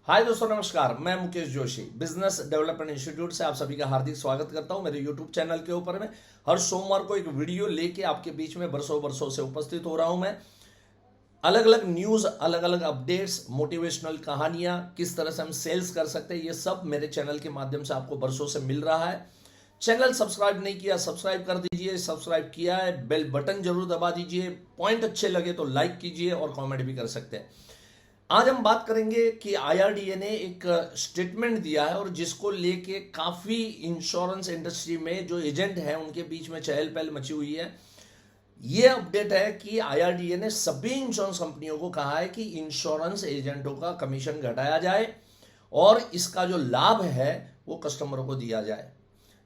हाय दोस्तों, नमस्कार। मैं Mukesh Joshi business development institute से आप सभी का हार्दिक स्वागत करता हूं मेरे यूट्यूब चैनल के ऊपर। में हर सोमवार को एक वीडियो लेके आपके बीच में बरसों बरसों से उपस्थित हो रहा हूं मैं। अलग अलग न्यूज, अलग अलग अपडेट्स, मोटिवेशनल कहानियां, किस तरह से हम सेल्स कर सकते हैं, ये सब मेरे चैनल के माध्यम से आपको बरसों से मिल रहा है। चैनल सब्सक्राइब नहीं किया, सब्सक्राइब कर दीजिए। सब्सक्राइब किया है, बेल बटन जरूर दबा दीजिए। पॉइंट अच्छे लगे तो लाइक कीजिए और कमेंट भी कर सकते हैं। आज हम बात करेंगे कि आईआरडीए ने एक स्टेटमेंट दिया है और जिसको लेके काफी इंश्योरेंस इंडस्ट्री में जो एजेंट है उनके बीच में चहल पहल मची हुई है। ये अपडेट है कि आईआरडीए ने सभी इंश्योरेंस कंपनियों को कहा है कि इंश्योरेंस एजेंटों का कमीशन घटाया जाए और इसका जो लाभ है वो कस्टमरों को दिया जाए।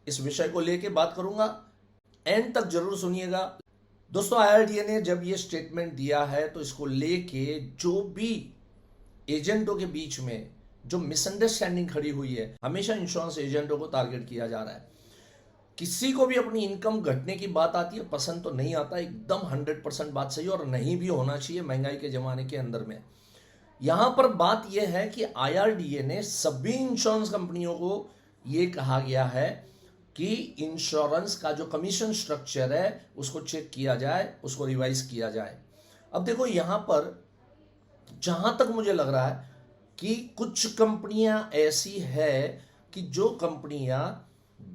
इस विषय को लेके बात करूंगा, एंड तक जरूर सुनिएगा। दोस्तों, आईआरडीए ने जब ये स्टेटमेंट दिया है तो इसको लेके जो भी एजेंटों के बीच में जो मिसअंडरस्टैंडिंग खड़ी हुई है, हमेशा इंश्योरेंस एजेंटों को टारगेट किया जा रहा है। किसी को भी अपनी इनकम घटने की बात आती है, पसंद तो नहीं आता, एकदम 100% बात सही और नहीं भी होना चाहिए महंगाई के जमाने के अंदर में। यहां पर बात यह है कि आईआरडीए ने सभी इंश्योरेंस कंपनियों को यह कहा गया है कि इंश्योरेंस का जो कमीशन स्ट्रक्चर है उसको चेक किया जाए, उसको रिवाइज किया जाए। अब देखो, यहां पर जहां तक मुझे लग रहा है कि कुछ कंपनियां ऐसी है कि जो कंपनियां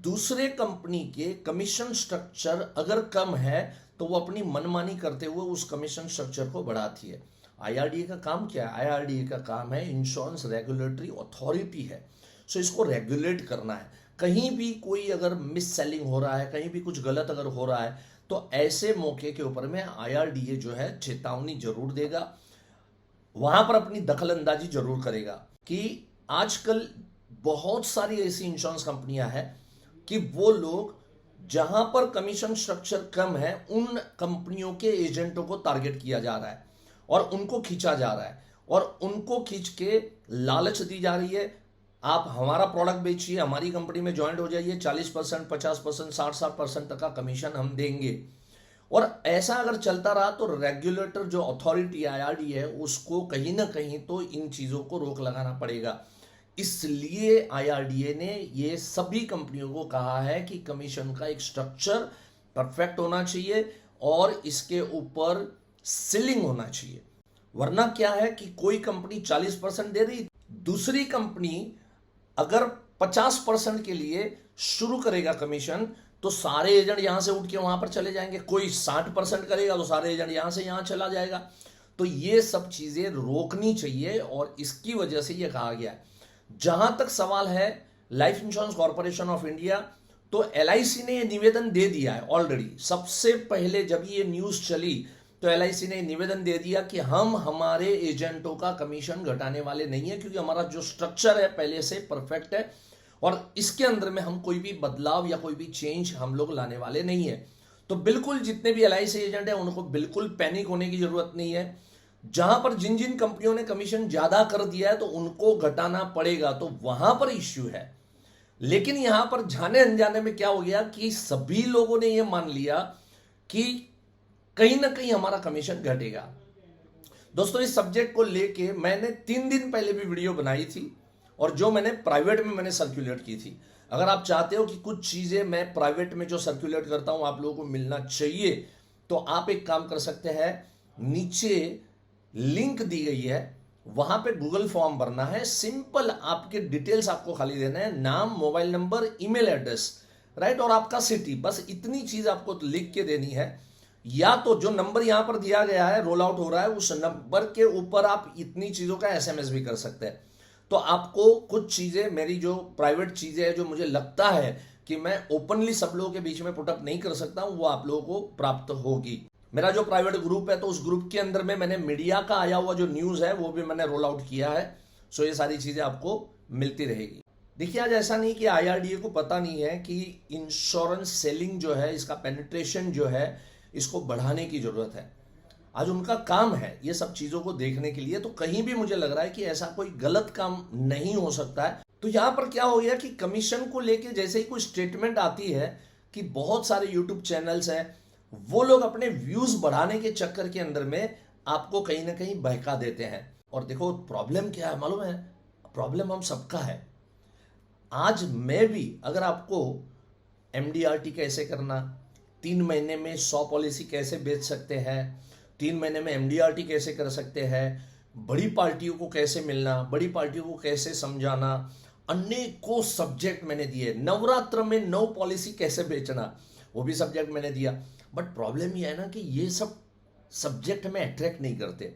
दूसरे कंपनी के कमीशन स्ट्रक्चर अगर कम है तो वो अपनी मनमानी करते हुए उस कमीशन स्ट्रक्चर को बढ़ाती है। आईआरडीए का काम क्या है? आईआरडीए का काम है, इंश्योरेंस रेगुलेटरी अथॉरिटी है, सो इसको रेगुलेट करना है। कहीं भी कोई अगर मिस सेलिंग हो रहा है, कहीं भी कुछ गलत अगर हो रहा है तो ऐसे मौके के ऊपर में आईआरडीए जो है चेतावनी जरूर देगा, वहां पर अपनी दखल अंदाजी जरूर करेगा। कि आजकल बहुत सारी ऐसी इंश्योरेंस कंपनियां हैं कि वो लोग जहां पर कमीशन स्ट्रक्चर कम है उन कंपनियों के एजेंटों को टारगेट किया जा रहा है और उनको खींचा जा रहा है और उनको खींच के लालच दी जा रही है। आप हमारा प्रोडक्ट बेचिए, हमारी कंपनी में ज्वाइंट हो जाइए, 40%, 50%, 60% तक का कमीशन हम देंगे। और ऐसा अगर चलता रहा तो रेगुलेटर जो अथॉरिटी आईआरडी है उसको कहीं ना कहीं तो इन चीजों को रोक लगाना पड़ेगा। इसलिए आईआरडीए ने ये सभी कंपनियों को कहा है कि कमीशन का एक स्ट्रक्चर परफेक्ट होना चाहिए और इसके ऊपर सीलिंग होना चाहिए। वरना क्या है कि कोई कंपनी 40% दे रही, दूसरी कंपनी अगर 50% के लिए शुरू करेगा कमीशन तो सारे एजेंट यहां से उठ के वहां पर चले जाएंगे। कोई 60% करेगा तो सारे एजेंट यहां से यहां चला जाएगा। तो ये सब चीजें रोकनी चाहिए और इसकी वजह से ये कहा गया है। जहां तक सवाल है life insurance corporation of India, तो एलआईसी ने यह निवेदन दे दिया है ऑलरेडी। सबसे पहले जब ये न्यूज चली तो एलआईसी ने निवेदन दे दिया कि हम हमारे एजेंटों का कमीशन घटाने वाले नहीं है, क्योंकि हमारा जो स्ट्रक्चर है पहले से परफेक्ट है और इसके अंदर में हम कोई भी बदलाव या कोई भी चेंज हम लोग लाने वाले नहीं है। तो बिल्कुल जितने भी एलआईसी एजेंट है उनको बिल्कुल पैनिक होने की जरूरत नहीं है। जहां पर जिन जिन कंपनियों ने कमीशन ज्यादा कर दिया है तो उनको घटाना पड़ेगा, तो वहां पर इश्यू है। लेकिन यहां पर जाने अनजाने में क्या हो गया कि सभी लोगों ने यह मान लिया कि कहीं ना कहीं हमारा कमीशन घटेगा। दोस्तों, इस सब्जेक्ट को लेके मैंने 3 दिन पहले भी वीडियो बनाई थी और जो मैंने प्राइवेट में मैंने सर्कुलेट की थी। अगर आप चाहते हो कि कुछ चीजें मैं प्राइवेट में जो सर्कुलेट करता हूं आप लोगों को मिलना चाहिए तो आप एक काम कर सकते हैं, नीचे लिंक दी गई है, वहां पे गूगल फॉर्म भरना है। सिंपल आपके डिटेल्स आपको खाली देना है, नाम, mobile number, email address, right, और आपका सिटी, बस इतनी चीज आपको लिख के देनी है। या तो जो नंबर यहां पर दिया गया है, रोल आउट हो रहा है, उस नंबर के ऊपर आप इतनी चीजों का एसएमएस भी कर सकते हैं। तो आपको कुछ चीजें, मेरी जो प्राइवेट चीजें हैं जो मुझे लगता है कि मैं ओपनली सब लोगों के बीच में पुटअप नहीं कर सकता हूं, वो आप लोगों को प्राप्त होगी। मेरा जो प्राइवेट ग्रुप है तो उस ग्रुप के अंदर में मैंने मीडिया का आया हुआ जो न्यूज है वो भी मैंने रोल आउट किया है। सो ये सारी चीजें आपको मिलती रहेगी। देखिए, आज ऐसा नहीं कि आईआरडीए को पता नहीं है कि इंश्योरेंस सेलिंग जो है, इसका पेनिट्रेशन जो है, इसको बढ़ाने की जरूरत है। आज उनका काम है ये सब चीजों को देखने के लिए। तो कहीं भी मुझे लग रहा है कि ऐसा कोई गलत काम नहीं हो सकता है। तो यहां पर क्या हो गया कि कमीशन को लेके जैसे ही कोई स्टेटमेंट आती है कि बहुत सारे यूट्यूब चैनल्स हैं, वो लोग अपने व्यूज बढ़ाने के चक्कर के अंदर में आपको कहीं ना कहीं बहका देते हैं। और देखो, प्रॉब्लम क्या है मालूम है? प्रॉब्लम हम सबका है। आज मैं भी अगर आपको एमडीआरटी कैसे करना, 3 महीने में 100 पॉलिसी कैसे बेच सकते हैं, 3 महीने में एमडीआरटी कैसे कर सकते हैं, बड़ी पार्टियों को कैसे मिलना, बड़ी पार्टियों को कैसे समझाना, अनेकों सब्जेक्ट मैंने दिए। नवरात्र में 9 पॉलिसी कैसे बेचना, वो भी सब्जेक्ट मैंने दिया। बट प्रॉब्लम ये है ना कि ये सब सब्जेक्ट हमें अट्रैक्ट नहीं करते।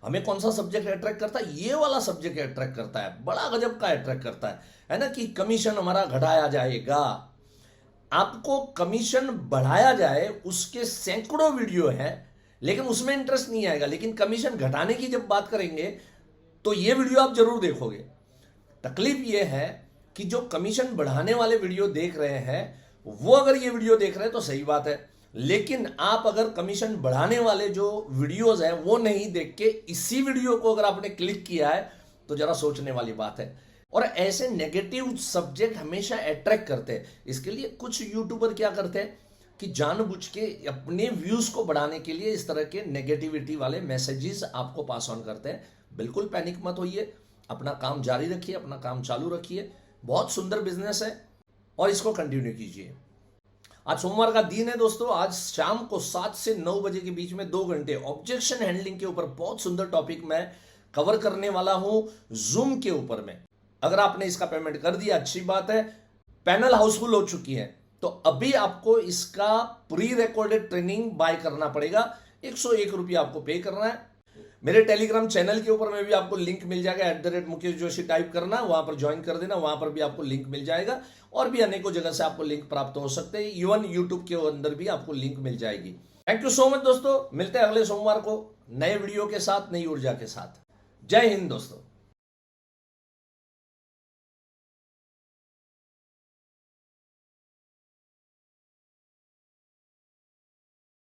हमें कौन सा सब्जेक्ट अट्रैक्ट करता है? ये वाला सब्जेक्ट अट्रैक्ट करता है, बड़ा गजब का अट्रैक्ट करता है ना, कि कमीशन हमारा घटाया जाएगा। आपको कमीशन बढ़ाया जाए उसके सैकड़ों वीडियो हैं, लेकिन उसमें इंटरेस्ट नहीं आएगा। लेकिन कमीशन घटाने की जब बात करेंगे तो ये वीडियो आप जरूर देखोगे। तकलीफ ये है कि जो कमीशन बढ़ाने वाले वीडियो देख रहे हैं वो अगर ये वीडियो देख रहे हैं तो सही बात है, लेकिन आप अगर कमीशन बढ़ाने वाले जो वीडियोस हैं वो नहीं देख के इसी वीडियो को अगर आपने क्लिक किया है तो जरा सोचने वाली बात है। और ऐसे नेगेटिव सब्जेक्ट हमेशा अट्रैक्ट करते हैं। इसके लिए कुछ यूट्यूबर क्या करते हैं कि जानबूझ के अपने व्यूज को बढ़ाने के लिए इस तरह के नेगेटिविटी वाले मैसेजेस आपको पास ऑन करते हैं। बिल्कुल पैनिक मत होइए, अपना काम जारी रखिए, अपना काम चालू रखिए। बहुत सुंदर बिजनेस है और इसको कंटिन्यू कीजिए। आज सोमवार का दिन है दोस्तों। आज शाम को 7 से 9 बजे के बीच में 2 घंटे ऑब्जेक्शन हैंडलिंग के ऊपर बहुत सुंदर टॉपिक मैं कवर करने वाला हूं जूम के ऊपर में। अगर आपने इसका पेमेंट कर दिया अच्छी बात है, पैनल हाउसफुल हो चुकी है, तो अभी आपको इसका प्री रिकॉर्डेड ट्रेनिंग बाय करना पड़ेगा। 101 रुपया आपको पे करना है। मेरे टेलीग्राम चैनल के ऊपर में भी आपको लिंक मिल जाएगा, @मुकेश जोशी टाइप करना, वहां पर ज्वाइन कर देना, वहां पर भी आपको लिंक मिल जाएगा। और भी अनेकों जगह से आपको लिंक प्राप्त हो सकते हैं, इवन यूट्यूब के अंदर भी आपको लिंक मिल जाएगी। थैंक यू सो मच दोस्तों, मिलते हैं अगले सोमवार को नए वीडियो के साथ, नई ऊर्जा के साथ। जय हिंद दोस्तों।